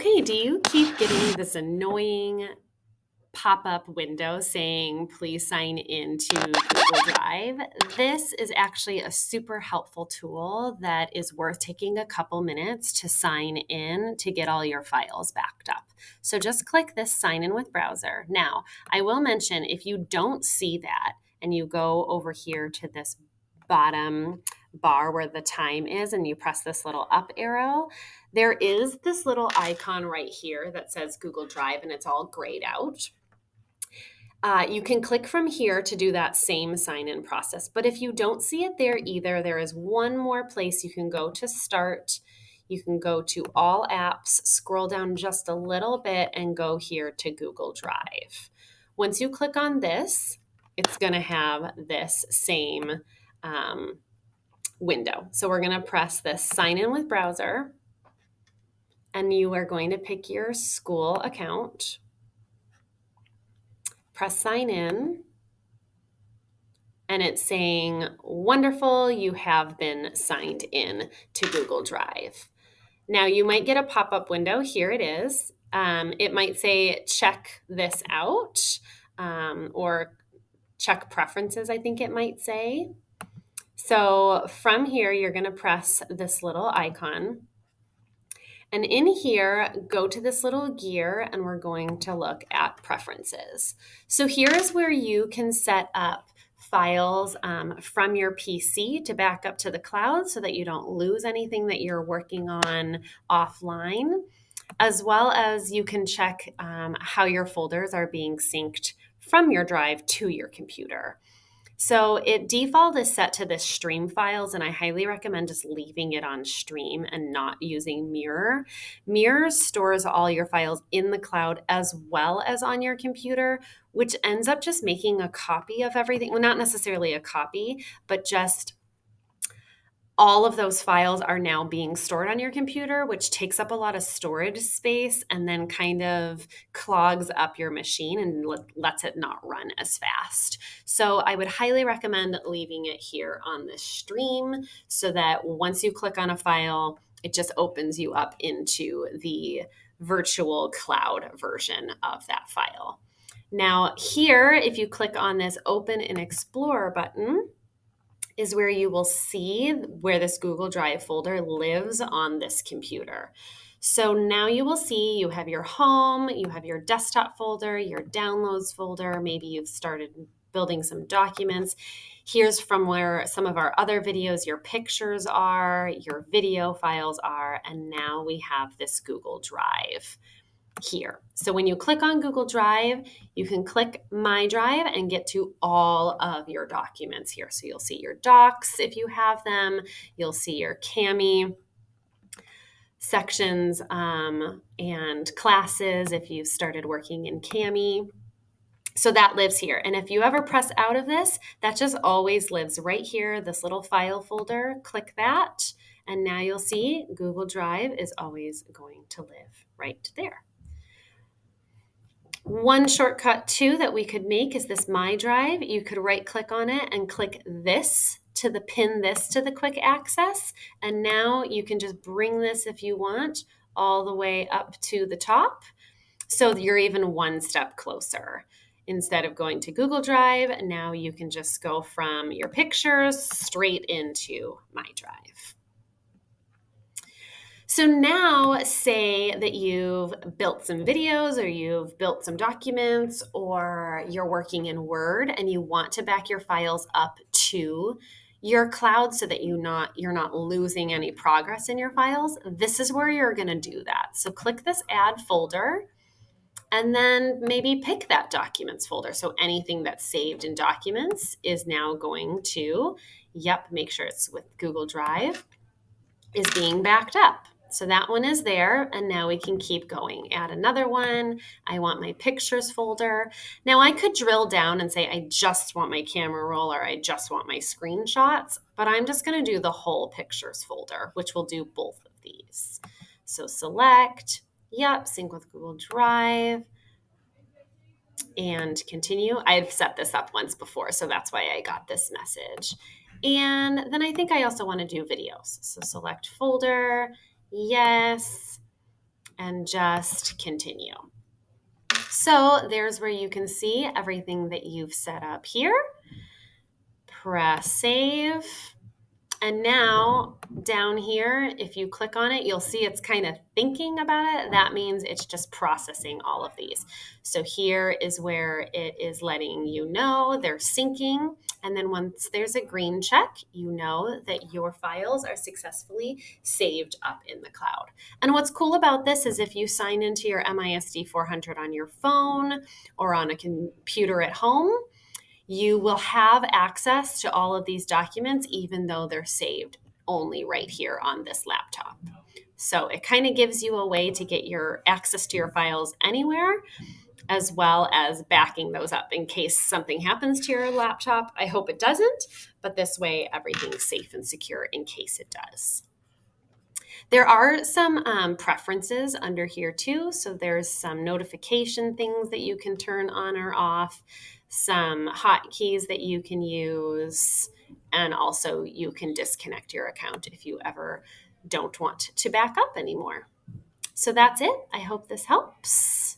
Okay, do you keep getting this annoying pop-up window saying, please sign into Google Drive? This is actually a super helpful tool that is worth taking a couple minutes to sign in to get all your files backed up. So just click this sign in with browser. Now, I will mention if you don't see that and you go over here to this bottom bar where the time is and you press this little up arrow, there is this little icon right here that says Google Drive and it's all grayed out. You can click from here to do that same sign-in process. But if you don't see it there either, there is one more place you can go to start. You can go to All Apps, scroll down just a little bit, and go here to Google Drive. Once you click on this, it's going to have this same window. So we're going to press this Sign in with Browser, and you are going to pick your school account. Press Sign In. And it's saying, wonderful, you have been signed in to Google Drive. Now you might get a pop-up window. Here it is. It might say, check this out, or check preferences, I think it might say. So from here, you're going to press this little icon. And in here, go to this little gear, and we're going to look at preferences. So here is where you can set up files from your PC to back up to the cloud so that you don't lose anything that you're working on offline, as well as you can check how your folders are being synced from your drive to your computer. So it default is set to this stream files, and I highly recommend just leaving it on stream and not using Mirror. Mirror stores all your files in the cloud as well as on your computer, which ends up just making a copy of everything. Well, not necessarily a copy, but just all of those files are now being stored on your computer, which takes up a lot of storage space and then kind of clogs up your machine and lets it not run as fast. So I would highly recommend leaving it here on the stream so that once you click on a file, it just opens you up into the virtual cloud version of that file. Now here, if you click on this Open in Explorer button, is where you will see where this Google Drive folder lives on this computer. So now you will see you have your home, you have your desktop folder, your downloads folder, maybe you've started building some documents. Here's from where some of our other videos, your pictures are, your video files are, and now we have this Google Drive here. So when you click on Google Drive, you can click My Drive and get to all of your documents here. So you'll see your docs if you have them. You'll see your Kami sections and classes if you've started working in Kami. So that lives here. And if you ever press out of this, that just always lives right here, this little file folder. Click that. And now you'll see Google Drive is always going to live right there. One shortcut too that we could make is this My Drive. You could right click on it and click this to pin this to the quick access. And now you can just bring this if you want all the way up to the top. So you're even one step closer. Instead of going to Google Drive, now you can just go from your pictures straight into My Drive. So now say that you've built some videos or you've built some documents or you're working in Word and you want to back your files up to your cloud so that you're not losing any progress in your files. This is where you're going to do that. So click this Add Folder and then maybe pick that Documents folder. So anything that's saved in Documents is now going to, make sure it's with Google Drive, is being backed up. So that one is there, and now we can keep going. Add another one. I want my pictures folder. Now I could drill down and say, I just want my camera roll or I just want my screenshots, but I'm just gonna do the whole pictures folder, which will do both of these. So select, sync with Google Drive, and continue. I've set this up once before, so that's why I got this message. And then I think I also want to do videos. So select folder, yes, and just continue. So there's where you can see everything that you've set up here. Press save. And now down here, if you click on it, you'll see it's kind of thinking about it. That means it's just processing all of these. So here is where it is letting you know they're syncing. And then once there's a green check, you know that your files are successfully saved up in the cloud. And what's cool about this is if you sign into your MISD 400 on your phone or on a computer at home, you will have access to all of these documents, even though they're saved only right here on this laptop. So it kind of gives you a way to get your access to your files anywhere, as well as backing those up in case something happens to your laptop. I hope it doesn't, but this way everything's safe and secure in case it does. There are some preferences under here too. So there's some notification things that you can turn on or off, some hotkeys that you can use, and also you can disconnect your account if you ever don't want to back up anymore. So that's it. I hope this helps.